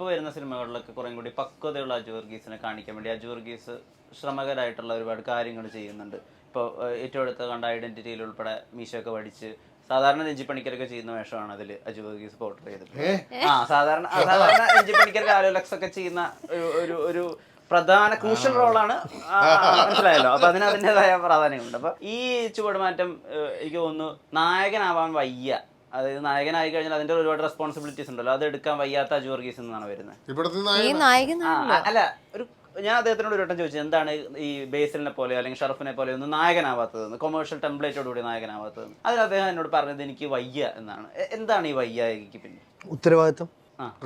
ഇപ്പോൾ വരുന്ന സിനിമകളിലൊക്കെ കുറേ കൂടി പക്വതയുള്ള അജു വർഗീസിനെ കാണിക്കാൻ വേണ്ടി അജു വർഗീസ് ശ്രമകരമായിട്ടുള്ള ഒരുപാട് കാര്യങ്ങൾ ചെയ്യുന്നുണ്ട്. ഇപ്പോൾ ഏറ്റവും അടുത്ത് കണ്ട ഐഡന്റിറ്റിയിൽ ഉൾപ്പെടെ മീശയൊക്കെ പഠിച്ച് സാധാരണ രഞ്ജി പണിക്കരൊക്കെ ചെയ്യുന്ന വേഷമാണ് അതിൽ അജു വർഗീസ് പോർട്രേ ചെയ്തിട്ടുള്ളത്. സാധാരണ രഞ്ജി പണിക്കർ കാലോലക്സ് ഒക്കെ ചെയ്യുന്ന ഒരു പ്രധാന ക്രൂഷ്യൽ റോളാണ്, മനസ്സിലായല്ലോ. അപ്പൊ അതിന് അതിൻ്റെതായ പ്രാധാന്യമുണ്ട്. അപ്പൊ ഈ ചുവടുമാറ്റം എനിക്ക് തോന്നുന്നു നായകനാവാൻ വയ്യ, അതായത് നായകനായി കഴിഞ്ഞാൽ അതിന്റെ ഒരുപാട് റെസ്പോൺസിബിലിറ്റീസ് ഉണ്ടല്ലോ, അത് എടുക്കാൻ വയ്യാത്ത അജു വർഗീസ് എന്നാണ് വരുന്നത്. അല്ല, ഒരു ഞാൻ അദ്ദേഹത്തിനോട് ഒരു വട്ടം ചോദിച്ചത് എന്താണ് ഈ ബേസിലിനെ പോലെ അല്ലെങ്കിൽ ഷറഫിനെ പോലെ ഒന്നും നായകനാവാത്തതെന്ന്, കൊമേഴ്ഷ്യൽ ടെംപ്ലേറ്റോടുകൂടി നായകനാവാത്തതെന്ന്. അതിൽ അദ്ദേഹം എന്നോട് പറഞ്ഞത് എനിക്ക് വയ്യ എന്നാണ്. എന്താണ് ഈ വയ്യ? എനിക്ക് പിന്നെ ഉത്തരവാദിത്വം,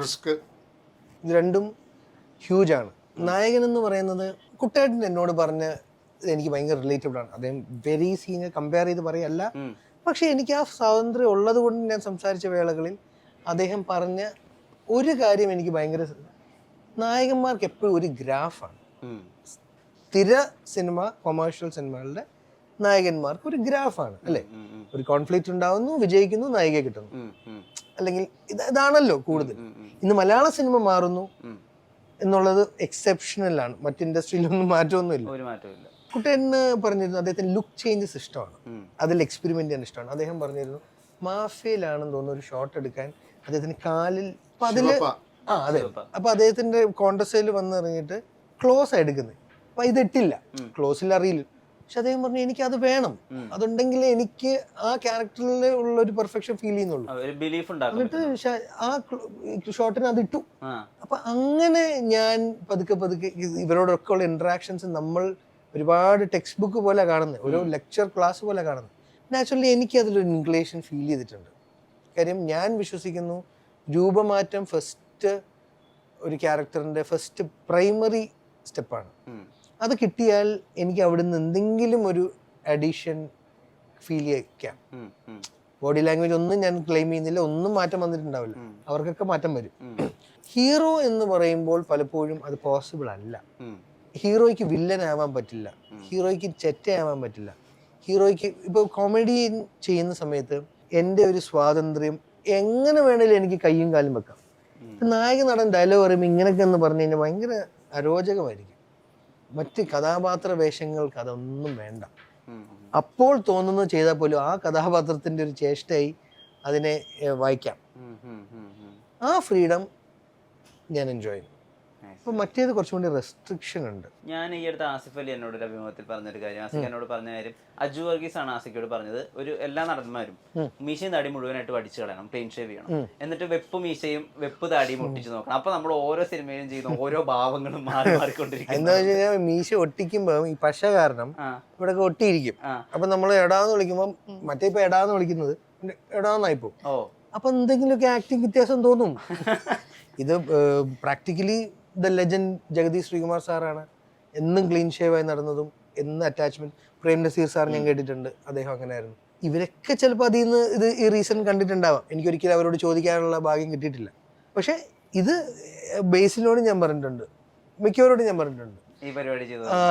റിസ്ക്, ഇത് രണ്ടും ഹ്യൂജ് ആണ്. നായകൻ എന്ന് പറയുന്നത് കുട്ടേട്ടൻ എന്നോട് പറഞ്ഞ എനിക്ക് ഭയങ്കര റിലേറ്റബിൾ ആണ്. അദ്ദേഹം വെരി സീനിയർ, കമ്പയർ ചെയ്ത് പറയല്ല, പക്ഷെ എനിക്ക് ആ സ്വാതന്ത്ര്യം ഉള്ളത് കൊണ്ട് ഞാൻ സംസാരിച്ച വേളകളിൽ അദ്ദേഹം പറഞ്ഞ ഒരു കാര്യം എനിക്ക് ഭയങ്കര, നായകന്മാർക്ക് എപ്പോഴും ഒരു ഗ്രാഫാണ്. സ്ഥിര സിനിമ, കൊമേഴ്ഷ്യൽ സിനിമകളുടെ നായകന്മാർക്ക് ഒരു ഗ്രാഫാണ് അല്ലേ? ഒരു കോൺഫ്ലിക്റ്റ് ഉണ്ടാവുന്നു, വിജയിക്കുന്നു, നായികയെ കിട്ടുന്നു, അല്ലെങ്കിൽ ഇതാണല്ലോ കൂടുതൽ. ഇന്ന് മലയാള സിനിമ മാറുന്നു എന്നുള്ളത് എക്സെപ്ഷണലാണ്. മറ്റ് ഇൻഡസ്ട്രിയിലൊന്നും മാറ്റമൊന്നുമില്ല. കുട്ടേട്ടന് പറഞ്ഞിരുന്നു അദ്ദേഹത്തിന് ലുക്ക് ചേഞ്ചസ് ഇഷ്ടമാണ്, അതിൽ എക്സ്പെരിമെന്റ് ചെയ്യാൻ ഇഷ്ടമാണ്. അദ്ദേഹം പറഞ്ഞിരുന്നു മാഫിയയിലാണെന്ന് തോന്നുന്നു ഒരു ഷോട്ട് എടുക്കാൻ അദ്ദേഹത്തിന് കാലിൽ അതില് അതെ, അപ്പൊ അദ്ദേഹത്തിന്റെ കോൺടസയിൽ വന്നിറങ്ങിയിട്ട് ക്ലോസ് എടുക്കുന്നത്, അപ്പൊ ഇതിട്ടില്ല, ക്ലോസിൽ അറിയില്ല. പക്ഷെ അദ്ദേഹം പറഞ്ഞു എനിക്ക് അത് വേണം, അതുണ്ടെങ്കിൽ എനിക്ക് ആ ക്യാരക്ടറിൽ ഉള്ള ഒരു പെർഫെക്ഷൻ ഫീൽ ചെയ്യുന്നുള്ളൂ. എന്നിട്ട് ആ ഷോട്ടിന് അത് ഇട്ടു. അപ്പൊ അങ്ങനെ ഞാൻ പതുക്കെ ഇവരോടൊക്കെ ഉള്ള ഇന്ററാക്ഷൻസ് നമ്മൾ ഒരുപാട് ടെക്സ്റ്റ് ബുക്ക് പോലെ കാണുന്നത്, ഒരു ലെക്ചർ ക്ലാസ് പോലെ കാണുന്നത്. നാച്ചുറലി എനിക്ക് അതിലൊരു ഇൻക്ലേഷൻ ഫീൽ ചെയ്തിട്ടുണ്ട്. കാര്യം ഞാൻ വിശ്വസിക്കുന്നു രൂപമാറ്റം ഫസ്റ്റ് ഒരു ക്യാരക്ടറിന്റെ ഫസ്റ്റ് പ്രൈമറി സ്റ്റെപ്പാണ്. അത് കിട്ടിയാൽ എനിക്ക് അവിടുന്ന് എന്തെങ്കിലും ഒരു അഡീഷൻ ഫീൽ ചെയ്യിക്കാം. ബോഡി ലാംഗ്വേജ് ഒന്നും ഞാൻ ക്ലെയിം ചെയ്യുന്നില്ല, ഒന്നും മാറ്റം വന്നിട്ടുണ്ടാവില്ല, അവർക്കൊക്കെ മാറ്റം വരും. ഹീറോ എന്ന് പറയുമ്പോൾ പലപ്പോഴും അത് പോസിബിൾ അല്ല. ഹീറോയ്ക്ക് വില്ലൻ ആവാൻ പറ്റില്ല, ഹീറോയ്ക്ക് ചെറ്റയാവാൻ പറ്റില്ല. ഹീറോയ്ക്ക് ഇപ്പോൾ കോമഡി ചെയ്യുന്ന സമയത്ത് എൻ്റെ ഒരു സ്വാതന്ത്ര്യം എങ്ങനെ വേണേലും എനിക്ക് കയ്യും കാലും വെക്കാം. നായക നടൻ ഡയലോഗ് പറയുമ്പോൾ ഇങ്ങനെയൊക്കെ എന്ന് പറഞ്ഞു കഴിഞ്ഞാൽ ഭയങ്കര അരോചകമായിരിക്കും. മറ്റ് കഥാപാത്ര വേഷങ്ങൾക്ക് അതൊന്നും വേണ്ട. അപ്പോൾ തോന്നുന്നത് ചെയ്താൽ പോലും ആ കഥാപാത്രത്തിന്റെ ഒരു ചേഷ്ടയായി അതിനെ വായിക്കാം. ആ ഫ്രീഡം ഞാൻ എൻജോയ് ചെയ്യും. അപ്പൊ മറ്റേത് കുറച്ചുകൂടി റെസ്ട്രിക്ഷൻ ഉണ്ട്. ഞാൻ ഈ അടുത്ത് ആസിഫ് അലി എന്നോട് ഒരു അഭിമുഖത്തിൽ പറഞ്ഞൊരു കാര്യം, ആസിഫ് എന്നോട് പറഞ്ഞ കാര്യം, അജു വർഗീസ് ആണ് ആസിഫോട് പറഞ്ഞത്, ഒരു എല്ലാ നടന്മാരും മീശയും താടി മുഴുവനായിട്ട് വടിച്ചു കളയണം, ക്ലീൻ ഷേവ് ചെയ്യണം, എന്നിട്ട് വെപ്പ് മീശയും വെപ്പ് താടിയും ഒട്ടിച്ച് നോക്കണം. അപ്പൊ നമ്മൾ ഓരോ സിനിമയിലും ചെയ്യുന്ന ഓരോ ഭാവങ്ങളും മാറി മാറിക്കൊണ്ടിരിക്കും. എന്താ വെച്ച് കഴിഞ്ഞാൽ മീശ ഒട്ടിക്കുമ്പോ ഈ പശ കാരണം ഇവിടെ ഒട്ടിയിരിക്കും. അപ്പൊ നമ്മൾ എടാന്ന് വിളിക്കുമ്പോ മറ്റേ ഇപ്പൊ എടാന്ന് വിളിക്കുന്നത് എടാന്നായിപ്പോ. അപ്പൊ എന്തെങ്കിലുമൊക്കെ ആക്ടിങ് വ്യത്യാസം തോന്നും. ഇത് practically the legend Jagadish Sreekumar സാറാണ് എന്നും ക്ലീൻ ഷേവ് ആയി നടന്നതും, എന്നും അറ്റാച്ച്മെന്റ്. പ്രേം നസീർ സാർ ഞാൻ കേട്ടിട്ടുണ്ട്, അദ്ദേഹം അങ്ങനെ ആയിരുന്നു. ഇവരൊക്കെ ചിലപ്പോൾ അതിൽ നിന്ന് ഈ റീസൺ കണ്ടിട്ടുണ്ടാവാം. എനിക്കൊരിക്കലും അവരോട് ചോദിക്കാനുള്ള ഭാഗ്യം കിട്ടിയിട്ടില്ല. പക്ഷെ ഇത് ബേസിനോട് ഞാൻ പറഞ്ഞിട്ടുണ്ട്, മിക്കവരോട് ഞാൻ പറഞ്ഞിട്ടുണ്ട്.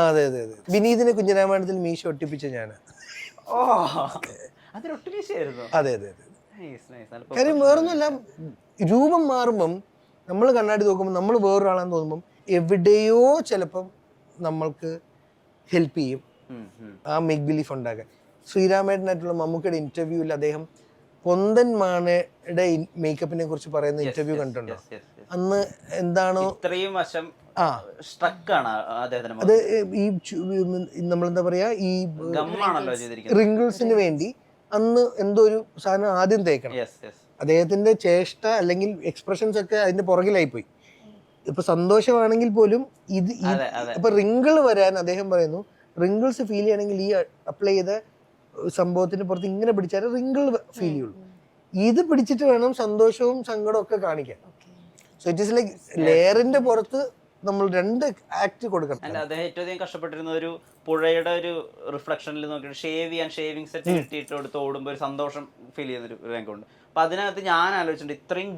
അതെ അതെ അതെ. വിനീതിനെ കുഞ്ഞിരാമായണത്തിൽ മീശ ഒട്ടിപ്പിച്ച ഞാൻ. അതെ അതെ അതെ. കാര്യം വേറൊന്നുമല്ല, രൂപം മാറുമ്പം നമ്മൾ കണ്ണാടി നോക്കുമ്പോൾ നമ്മൾ വേറൊരാളാന്ന് തോന്നുമ്പം എവിടെയോ ചിലപ്പം നമ്മൾക്ക് ഹെൽപ്പ് ചെയ്യും ആ മേക്ക് ബിലീഫ് ഉണ്ടാക്കാൻ. ശ്രീരാമേട്ടനായിട്ടുള്ള മമ്മൂക്കയുടെ ഇന്റർവ്യൂവിൽ അദ്ദേഹം പൊന്തൻ മാണയുടെ മേക്കപ്പിനെ കുറിച്ച് പറയുന്ന ഇന്റർവ്യൂ കണ്ടിട്ടുണ്ടോ? അന്ന് എന്താണോ അത് ഈ നമ്മളെന്താ പറയാ, ഈ റിങ്കിൾസിന് വേണ്ടി അന്ന് എന്തോ ഒരു സാധനം ആദ്യം തേക്കണം. അദ്ദേഹത്തിന്റെ ചേഷ്ട അല്ലെങ്കിൽ എക്സ്പ്രഷൻസ് ഒക്കെ അതിന്റെ പുറകിലായി പോയി. ഇപ്പൊ സന്തോഷമാണെങ്കിൽ പോലും ഇത് ഇപ്പൊ റിങ്കിൾ വരാൻ അദ്ദേഹം പറയുന്നു, റിങ്കിൾസ് ഫീൽ ചെയ്യണമെങ്കിൽ ഈ അപ്ലൈ ചെയ്ത സംഭവത്തിന് പുറത്ത് ഇങ്ങനെ പിടിച്ചാൽ റിങ്കിൾ ഫീൽ ചെയ്യുള്ളൂ. ഇത് പിടിച്ചിട്ട് വേണം സന്തോഷവും സങ്കടവും ഒക്കെ കാണിക്കാൻ. സോ ഇറ്റ് ഈസ് ലൈക്ക് ലെയറിന്റെ പുറത്ത് നമ്മൾ രണ്ട് ആക്ട് കൊടുക്കണം. അല്ല, അദ്ദേഹം ഏറ്റവും അധികം കഷ്ടപ്പെട്ടിരുന്ന ഒരു പുഴയുടെ ഒരു റിഫ്ലക്ഷനിൽ നോക്കിയിട്ട് ഷേവ് ചെയ്യാൻ ഷേവിങ് സെറ്റ് കിട്ടിയിട്ട് കൊടുത്ത് ഓടുമ്പോൾ ഒരു സന്തോഷം ഫീൽ ചെയ്യുന്നൊരു രംഗമുണ്ട്. അപ്പൊ അതിനകത്ത് ഞാൻ ആലോചിച്ചിട്ടുണ്ട്, ഇത്രയും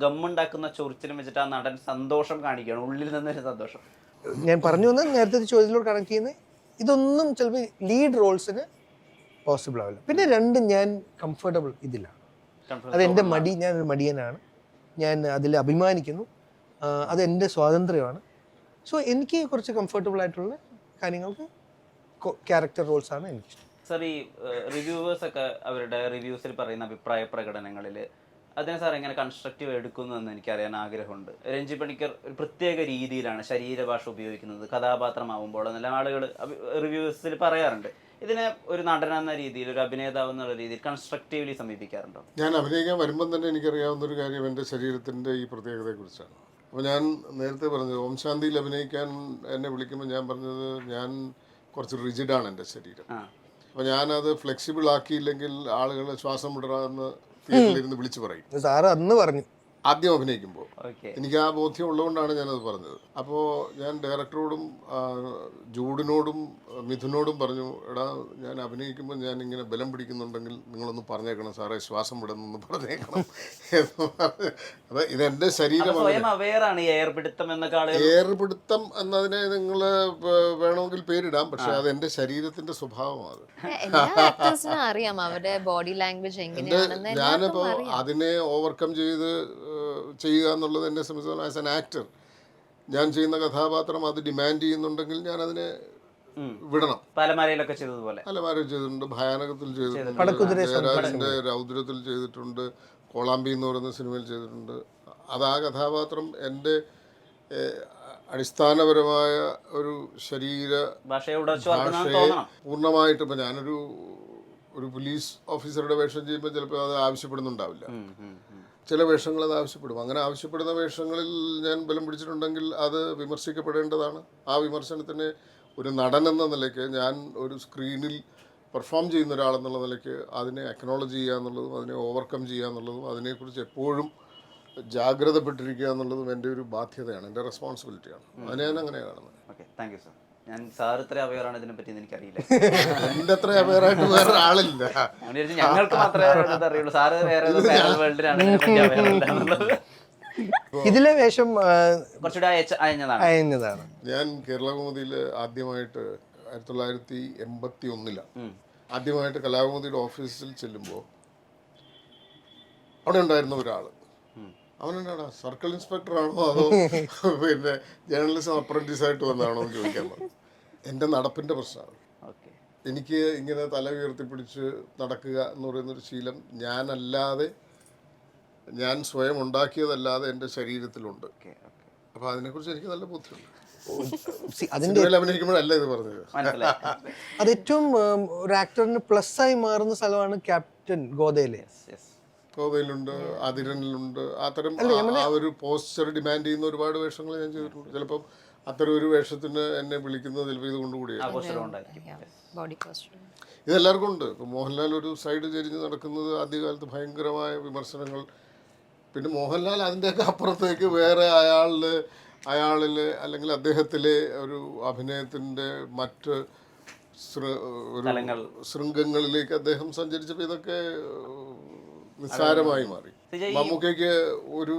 ഗമ്മുണ്ടാക്കുന്ന ചൊറിച്ചിലും വെച്ചിട്ട് ആ നടൻ സന്തോഷം കാണിക്കുകയാണ്, ഉള്ളിൽ നിന്നൊരു സന്തോഷം. ഞാൻ പറഞ്ഞു വന്ന നേരത്തെ ചോദ്യത്തിലോട് കണക്ട് ചെയ്യുന്നത് ഇതൊന്നും ചിലപ്പോൾ ലീഡ് റോൾസിന് പോസിബിൾ ആവില്ല. പിന്നെ രണ്ടും ഞാൻ കംഫർട്ടബിൾ ഇതിലാണ്. അതെൻ്റെ മടി, ഞാനൊരു മടിയനാണ്, ഞാൻ അതിൽ അഭിമാനിക്കുന്നു. അതെൻ്റെ സ്വാതന്ത്ര്യമാണ്. സോ എനിക്ക് കുറച്ച് കംഫർട്ടബിൾ ആയിട്ടുള്ള കാര്യങ്ങൾക്ക് ക്യാരക്ടർ റോൾസാണ് എനിക്കിഷ്ടം. സാർ, ഈ റിവ്യൂവേഴ്സൊക്കെ അവരുടെ റിവ്യൂസിൽ പറയുന്ന അഭിപ്രായ പ്രകടനങ്ങളിൽ അതിനെ സാർ എങ്ങനെ കൺസ്ട്രക്റ്റീവ് എടുക്കുന്നതെന്ന് എനിക്കറിയാൻ ആഗ്രഹമുണ്ട്. രഞ്ജി പണിക്കർ ഒരു പ്രത്യേക രീതിയിലാണ് ശരീരഭാഷ ഉപയോഗിക്കുന്നത് കഥാപാത്രമാവുമ്പോൾ എന്നെല്ലാം ആളുകൾ റിവ്യൂസിൽ പറയാറുണ്ട്. ഇതിനെ ഒരു നടനെന്ന രീതിയിൽ, ഒരു അഭിനേതാവ് എന്നുള്ള രീതിയിൽ കൺസ്ട്രക്റ്റീവ്ലി സമീപിക്കാറുണ്ടോ? ഞാൻ അഭിനയിക്കാൻ വരുമ്പം തന്നെ എനിക്കറിയാവുന്ന ഒരു കാര്യം എൻ്റെ ശരീരത്തിൻ്റെ ഈ പ്രത്യേകതയെക്കുറിച്ചാണ്. അപ്പോൾ ഞാൻ നേരത്തെ പറഞ്ഞത് ഓം ശാന്തിയിൽ അഭിനയിക്കാൻ എന്നെ വിളിക്കുമ്പോൾ ഞാൻ പറഞ്ഞത് ഞാൻ കുറച്ച് റിജിഡാണ് എൻ്റെ ശരീരം. അപ്പോൾ ഞാനത് ഫ്ലെക്സിബിൾ ആക്കിയില്ലെങ്കിൽ ആളുകൾ ശ്വാസം വിടറാന്ന് തിയേറ്ററിലിരുന്ന് വിളിച്ച് പറയും. സാറ് അന്ന് പറഞ്ഞു ആദ്യം അഭിനയിക്കുമ്പോൾ എനിക്ക് ആ ബോധ്യം ഉള്ളതുകൊണ്ടാണ് ഞാനത് പറഞ്ഞത്. അപ്പോൾ ഞാൻ ഡയറക്ടറോടും ജൂഡിനോടും മിഥുനോടും പറഞ്ഞു, എടാ ഞാൻ അഭിനയിക്കുമ്പോൾ ഞാൻ ഇങ്ങനെ ബലം പിടിക്കുന്നുണ്ടെങ്കിൽ നിങ്ങളൊന്ന് പറഞ്ഞേക്കണം സാറേ, ശ്വാസം വിടുന്നൊന്ന് പറഞ്ഞേക്കണം എന്ന് പറഞ്ഞ്. അത് ഇതെൻ്റെ ശരീരമാണ്. ഏർപിടുത്തം എന്നതിനെ നിങ്ങൾ വേണമെങ്കിൽ പേരിടാം, പക്ഷെ അത് എൻ്റെ ശരീരത്തിൻ്റെ സ്വഭാവമാണ്. അറിയാം അവരുടെ ബോഡി ലാംഗ്വേജ് ഞാനിപ്പോൾ അതിനെ ഓവർകം ചെയ്യുക എന്നുള്ളത് എന്നെ സംബന്ധിച്ചിടത്തോളം ആസ് ആൻ ആക്ടർ ഞാൻ ചെയ്യുന്ന കഥാപാത്രം അത് ഡിമാൻഡ് ചെയ്യുന്നുണ്ടെങ്കിൽ ഞാൻ അതിനെ വിടണം. പലമാരയിലൊക്കെ ചെയ്തതുപോലെ പലമാരും ചെയ്തിട്ടുണ്ട്, ഭയാനകത്തിൽ ചെയ്തിട്ടുണ്ട്, ജയരാജൻ്റെ രൗദ്രത്തിൽ ചെയ്തിട്ടുണ്ട്, കോളാമ്പി എന്ന് പറയുന്ന സിനിമയിൽ ചെയ്തിട്ടുണ്ട്. അത് ആ കഥാപാത്രം എൻ്റെ അടിസ്ഥാനപരമായ ഒരു ശരീര ഭാഷയെ പൂർണ്ണമായിട്ട് ഇപ്പം ഞാനൊരു പോലീസ് ഓഫീസറുടെ വേഷം ചെയ്യുമ്പോൾ ചിലപ്പോൾ അത് ആവശ്യപ്പെടുന്നുണ്ടാവില്ല. ചില വേഷങ്ങൾ അത് ആവശ്യപ്പെടും. അങ്ങനെ ആവശ്യപ്പെടുന്ന വേഷങ്ങളിൽ ഞാൻ ബലം പിടിച്ചിട്ടുണ്ടെങ്കിൽ അത് വിമർശിക്കപ്പെടേണ്ടതാണ്. ആ വിമർശനത്തിന് ഒരു നടൻ എന്ന നിലയ്ക്ക്, ഞാൻ ഒരു സ്ക്രീനിൽ പെർഫോം ചെയ്യുന്ന ഒരാളെന്നുള്ള നിലയ്ക്ക് അതിനെ അക്നോളജ് ചെയ്യുക എന്നുള്ളതും അതിനെ ഓവർകം ചെയ്യുക എന്നുള്ളതും അതിനെക്കുറിച്ച് എപ്പോഴും ജാഗ്രതപ്പെട്ടിരിക്കുക എന്നുള്ളതും എൻ്റെ ഒരു ബാധ്യതയാണ്, എൻ്റെ റെസ്പോൺസിബിലിറ്റിയാണ്. അതിനെ ഞാൻ അങ്ങനെയാണ് കാണുന്നത്. Okay, thank you sir. ഞാൻ സാർ ഇത്ര അവെയറാണ് ഇതിനെ പറ്റി എനിക്കറിയില്ല. എൻ്റെ അത്ര അവെയറായിട്ട് വേറെ ആളില്ല. ഞങ്ങൾക്ക് മാത്രമേ അറിയുള്ളൂ. സാറ് വേറെ വേൾഡിലാണ്. ഇതിലെ വേഷം കുറച്ചുകൂടെ അയഞ്ഞതാണ്. ഞാൻ കേരളകൗമുദിയിൽ ആദ്യമായിട്ട് 1981 ആദ്യമായിട്ട് കലാകൗമുദിയുടെ ഓഫീസിൽ ചെല്ലുമ്പോൾ അവിടെ ഉണ്ടായിരുന്ന ഒരാൾ, അവനെന്നാടാ സർക്കിൾ ഇൻസ്പെക്ടറാണോ അതോ പിന്നെ ജേർണലിസം അപ്രന്റീസായിട്ട് വന്നതാണോ എന്ന് ചോദിക്കാൻ പറഞ്ഞു. എൻ്റെ നടപ്പിൻ്റെ പ്രശ്നമാണ്. എനിക്ക് ഇങ്ങനെ തല ഉയർത്തിപ്പിടിച്ച് നടക്കുക എന്ന് പറയുന്നൊരു ശീലം ഞാൻ സ്വയം ഉണ്ടാക്കിയതല്ലാതെ എൻ്റെ ശരീരത്തിലുണ്ട്. അപ്പോൾ അതിനെക്കുറിച്ച് എനിക്ക് നല്ല ബോധ്യമുണ്ട്. അഭിനയിക്കുമ്പോഴല്ല ഇത് പറഞ്ഞത്. അത് ഏറ്റവും ഒരു ആക്ടറിന് പ്ലസ് ആയി മാറുന്ന സ്ഥലമാണ് ക്യാപ്റ്റൻ ഗോദയിലെ. ഗോവയിലുണ്ട്, അതിരനിലുണ്ട്. അത്തരം ആ ഒരു പോസ്റ്റർ ഡിമാൻഡ് ചെയ്യുന്ന ഒരുപാട് വേഷങ്ങൾ ഞാൻ ചെയ്തിട്ടുണ്ട്. ചിലപ്പം അത്തരം ഒരു വേഷത്തിന് എന്നെ വിളിക്കുന്നത് ചിലപ്പോൾ ഇത് കൊണ്ടുകൂടിയാണ്. ഇതെല്ലാവർക്കും ഉണ്ട്. ഇപ്പം മോഹൻലാൽ ഒരു സൈഡ് ചെരിഞ്ഞ് നടക്കുന്നത് ആദ്യകാലത്ത് ഭയങ്കരമായ വിമർശനങ്ങൾ. പിന്നെ മോഹൻലാൽ അതിൻ്റെയൊക്കെ അപ്പുറത്തേക്ക് വേറെ അയാളിൽ അല്ലെങ്കിൽ അദ്ദേഹത്തിലെ ഒരു അഭിനയത്തിൻ്റെ മറ്റ് ശൃംഗങ്ങളിലേക്ക് അദ്ദേഹം സഞ്ചരിച്ചപ്പോൾ ഇതൊക്കെ നിസ്സാരമായി മാറി. മമ്മൂക്കയ്ക്ക് ഒരു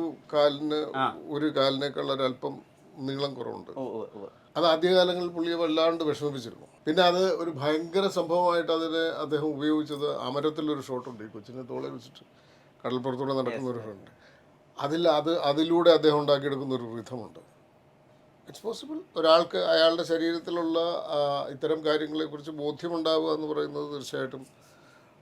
കാലിനേക്കാൾ ഒരല്പം നീളം കുറവുണ്ട്. അത് ആദ്യകാലങ്ങളിൽ പുള്ളിയെ വല്ലാണ്ട് വിഷമിപ്പിച്ചിരുന്നു. പിന്നെ അത് ഒരു ഭയങ്കര സംഭവമായിട്ട് അദ്ദേഹം ഉപയോഗിച്ചത് അമരത്തിലൊരു ഷോട്ടുണ്ട്, ഈ കൊച്ചിനെ തോളെ വെച്ചിട്ട് കടൽപ്പുറത്തൂടെ നടക്കുന്ന ഒരു ഷോട്ടുണ്ട്. അതിലൂടെ അദ്ദേഹം ഉണ്ടാക്കിയെടുക്കുന്ന ഒരു റിഥമുണ്ട്. It's possible. ഒരാൾക്ക് അയാളുടെ ശരീരത്തിലുള്ള ഇത്തരം കാര്യങ്ങളെക്കുറിച്ച് ബോധ്യമുണ്ടാവുക എന്ന് പറയുന്നത് തീർച്ചയായിട്ടും